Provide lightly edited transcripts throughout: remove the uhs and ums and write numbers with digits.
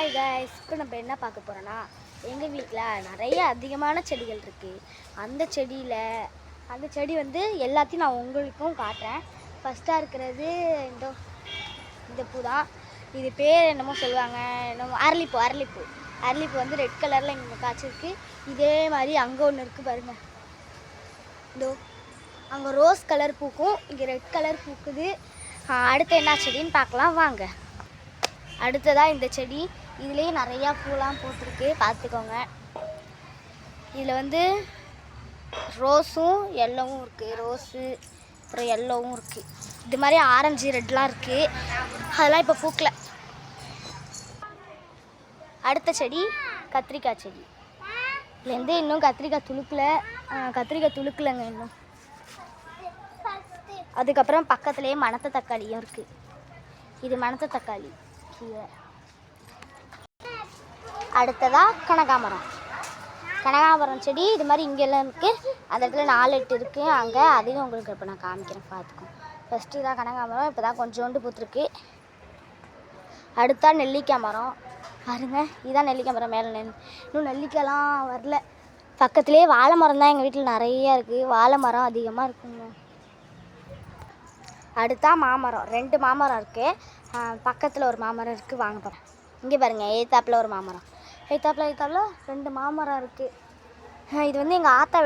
Hi guys, இப்போ நம்ம என்ன பார்க்க போகிறோன்னா எங்கள் வீட்டில் நிறைய அதிகமான செடிகள் இருக்குது. அந்த செடி வந்து எல்லாத்தையும் நான் உங்களுக்கும் காட்டுறேன். ஃபஸ்ட்டாக இருக்கிறது இந்த பூ தான். இது பேர் என்னமோ சொல்லுவாங்க, என்னமோ அரளிப்பூ வந்து ரெட் கலரில் இங்கே காய்ச்சிருக்கு. இதே மாதிரி அங்கே ஒன்று இருக்குது பாருங்கள். அங்கே ரோஸ் கலர் பூக்கும், இங்கே ரெட் கலர் பூக்குது. அடுத்து என்ன செடின்னு பார்க்கலாம் வாங்க. அடுத்ததாக இந்த செடி, இதுலேயே நிறையா பூலாம் போட்டிருக்கு, பார்த்துக்கோங்க. இதில் வந்து ரோஸும் எல்லோவும் இருக்குது, ரோஸு அப்புறம் எல்லோவும் இருக்குது. இது மாதிரி ஆரஞ்சு ரெட்லாம் இருக்குது, அதெல்லாம் இப்போ பூக்கலை. அடுத்த செடி கத்திரிக்காய் செடி. இதுலேருந்து இன்னும் கத்திரிக்காய் துளுக்கலைங்க இன்னும். அதுக்கப்புறம் பக்கத்துலேயே மணத்த தக்காளியும் இருக்குது. இது மணத்த தக்காளி. அடுத்ததாக கனகாமரம் செடி. இது மாதிரி இங்கெல்லாம் இருக்குது, அந்த இடத்துல 4-8 இருக்குது அங்கே. அதையும் உங்களுக்கு இப்போ நான் காமிக்கிறேன், பார்த்துக்கோங்க. ஃபஸ்ட்டு இதான் கனகாமரம், இப்போ தான் கொஞ்சோண்டு பூத்துருக்கு. அடுத்தா நெல்லிக்காய் மரம் பாருங்கள், இதுதான் நெல்லிக்காய் மரம். மேலே இன்னும் நெல்லிக்காயெலாம் வரல. பக்கத்துலேயே வாழை மரம் தான் எங்கள் வீட்டில் நிறையா இருக்குது, வாழை மரம் அதிகமாக இருக்குங்க. அடுத்தா மாமரம், 2 மாமரம் இருக்குது. பக்கத்தில் ஒரு மாமரம் இருக்குது, வாங்க போகிறேன். இங்கே பாருங்கள், எய்த்தாப்பில் ஒரு மாமரம், எய்த்தாப்பில் 2 மாமரம் இருக்குது. இது வந்து எங்கள் ஆத்தா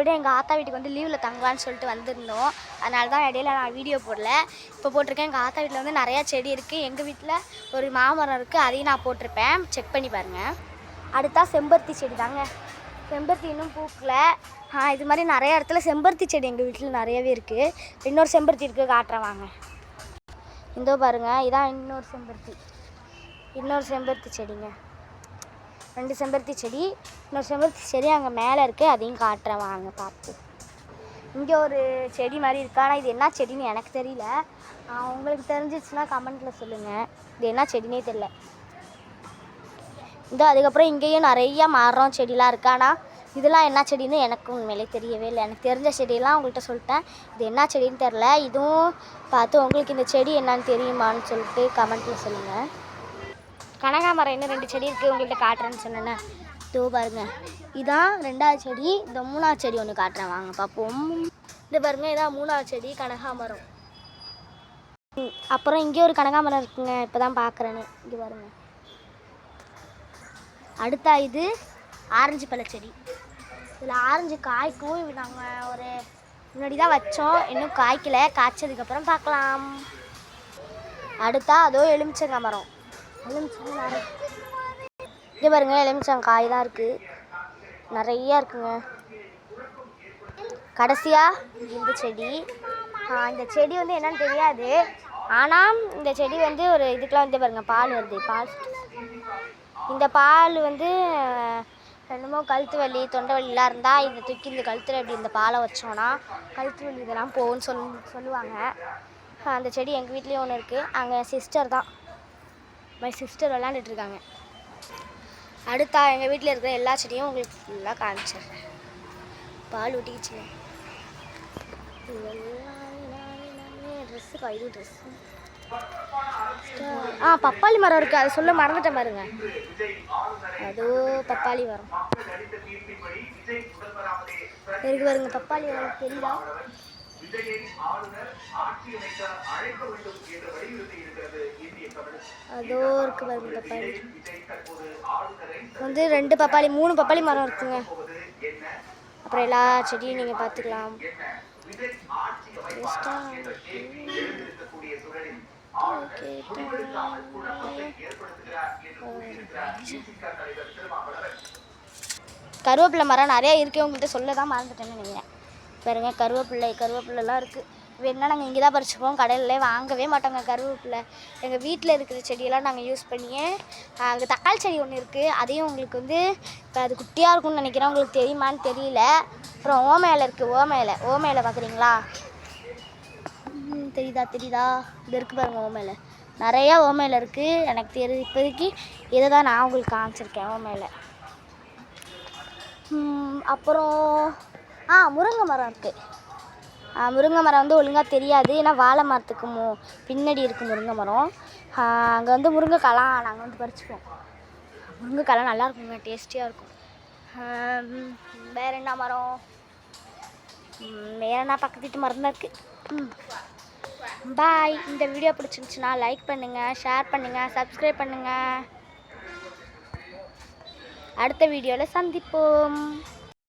வீட்டுக்கு வந்து லீவில் தங்கலான்னு சொல்லிட்டு வந்திருந்தோம். அதனால தான் இடையில நான் வீடியோ போடல, இப்போ போட்டிருக்கேன். எங்கள் ஆத்தா வீட்டில் வந்து நிறையா செடி இருக்குது. எங்கள் வீட்டில் ஒரு மாமரம் இருக்குது, அதையும் நான் போட்டிருப்பேன், செக் பண்ணி பாருங்கள். அடுத்தா செம்பருத்தி செடி தாங்க. செம்பருத்தி இன்னும் பூக்கலை. இது மாதிரி நிறைய இடத்துல செம்பருத்தி செடி எங்கள் வீட்டில் நிறையவே இருக்குது. இன்னொரு செம்பருத்தி இருக்குது, காட்டுறேன் வாங்க. இதோ பாருங்கள், இதான் இன்னொரு செம்பருத்தி செடிங்க. 2 செம்பருத்தி செடி, இன்னொரு செம்பருத்தி செடி அங்கே மேலே இருக்குது, அதையும் காட்டுறேன் வாங்க பார்த்து. இங்கே ஒரு செடி மாதிரி இருக்கு, ஆனால் இது என்ன செடின்னு எனக்கு தெரியல. உங்களுக்கு தெரிஞ்சிச்சுன்னா கமெண்ட்டில் சொல்லுங்கள், இது என்ன செடினே தெரியல. அதுக்கப்புறம் இங்கேயும் நிறைய மரம் செடிலாம் இருக்குது, ஆனால் இதெல்லாம் என்ன செடின்னு எனக்கு உண்மையிலே தெரியவே இல்லை. எனக்கு தெரிஞ்ச செடியெல்லாம் உங்கள்கிட்ட சொல்லிட்டேன், இது என்ன செடின்னு தெரில. இதுவும் பார்த்து உங்களுக்கு இந்த செடி என்னன்னு தெரியுமான்னு சொல்லிட்டு கமெண்ட்டில் சொல்லுங்கள். கனகாமரம் இன்னும் 2 செடி இருக்குது, உங்கள்கிட்ட காட்டுறேன்னு சொன்னேன்னே. இதோ பாருங்கள், இதான் 2வது செடி. இந்த 3வது செடி ஒன்று காட்டுறேன் வாங்க பார்ப்போம். இந்த பாருங்கள், இதான் 3வது செடி கனகாமரம். அப்புறம் இங்கே ஒரு கனகாமரம் இருக்குங்க, இப்போ தான் பார்க்குறேன்னு. இங்கே பாருங்கள். அடுத்தா இது ஆரஞ்சு பழச்செடி. இதில் ஆரஞ்சு காய்க்கும். நாங்கள் ஒரு முன்னாடி தான் வச்சோம், இன்னும் காய்க்கலை, காய்ச்சதுக்கப்புறம் பார்க்கலாம். அடுத்தா அதோ எலுமிச்சங்காய் மரம். இங்கே பாருங்கள், எலுமிச்சங்காய் தான் இருக்குது, நிறையா இருக்குங்க. கடைசியாக இந்த செடி. இந்த செடி வந்து என்னன்னு தெரியாது, ஆனால் இந்த செடி வந்து ஒரு இதுக்கெலாம் வந்து பாருங்கள், பால் வருது. இந்த பால் வந்து என்னமோ கழுத்து வலி தொண்டை வலிலாம் இருந்தால் இந்த தூக்கி இந்த கழுத்தில் இப்படி இந்த பாலை வச்சோன்னா கழுத்து வலி இதெல்லாம் போகும்னு சொல்லுவாங்க. அந்த செடி எங்கள் வீட்லேயும் ஒன்று இருக்குது, அங்கே சிஸ்டர் விளாண்டுட்ருக்காங்க. அடுத்தா எங்கள் வீட்டில் இருக்கிற எல்லா செடியும் உங்களுக்கு ஃபுல்லாக காமிச்சிடுறேன். பால் ஊட்டிக்கிச்சு. ட்ரெஸ்ஸு பப்பாளி மரம் இருக்குது, அது சொல்ல மறந்துட்டேன் பாருங்க. அதோ பப்பாளி மரம் இருக்கு பாருங்க. பப்பாளி மரம் தெரியுதா? அதோ இருக்கு பாருங்க பப்பாளி. வந்து 2 பப்பாளி 3 பப்பாளி மரம் இருக்குங்க. அப்புறம் எல்லா செடியும் நீங்கள் பார்த்துக்கலாம். கருவேப்பிலை மரம் நிறையா இருக்குது, உங்கள்கிட்ட சொல்ல தான் மறந்துட்டேன்னு நினைக்கிறேன். பாருங்க, கருவேப்பிலைலாம் இருக்குது. வேணுன்னா நாங்கள் இங்கே தான் பறிச்சுப்போம், கடையிலே வாங்கவே மாட்டோங்க கருவேப்பிலை. எங்கள் வீட்டில் இருக்கிற செடியெல்லாம் நாங்கள் யூஸ் பண்ணியே. அங்கே தக்காளி செடி ஒன்று இருக்குது, அதையும் உங்களுக்கு வந்து இப்போ அது குட்டியாக இருக்கும்னு நினைக்கிறேன், உங்களுக்கு தெரியுமான்னு தெரியல. அப்புறம் ஓமையில் இருக்குது, ஓமையில் பார்க்குறீங்களா? தெரியுதா? இது இருக்குது பாருங்கள், ஓமையில் நிறையா ஓமையில் இருக்குது. எனக்கு இப்போதைக்கு இதை தான் நான் உங்களுக்கு காமிச்சிருக்கேன் ஓமையில். அப்புறம் முருங்கை மரம் இருக்குது. முருங்கை மரம் வந்து ஒழுங்காக தெரியாது, ஏன்னா வாழை மரத்துக்கு பின்னாடி இருக்குது முருங்கை மரம். அங்கே வந்து முருங்கைக்காலாம் நாங்கள் வந்து பறிச்சுப்போம். முருங்கைக்காலாம் நல்லா இருக்குங்க, டேஸ்டியாக இருக்கும். வேறு என்ன மரம்? வேறு என்ன பக்கத்து வீட்டு மரம் தான் இருக்குது. பாய். இந்த வீடியோ பிடிச்சிருந்துச்சுன்னா லைக் பண்ணுங்கள், ஷேர் பண்ணுங்கள், சப்ஸ்கிரைப் பண்ணுங்கள். அடுத்த வீடியோவில் சந்திப்போம்.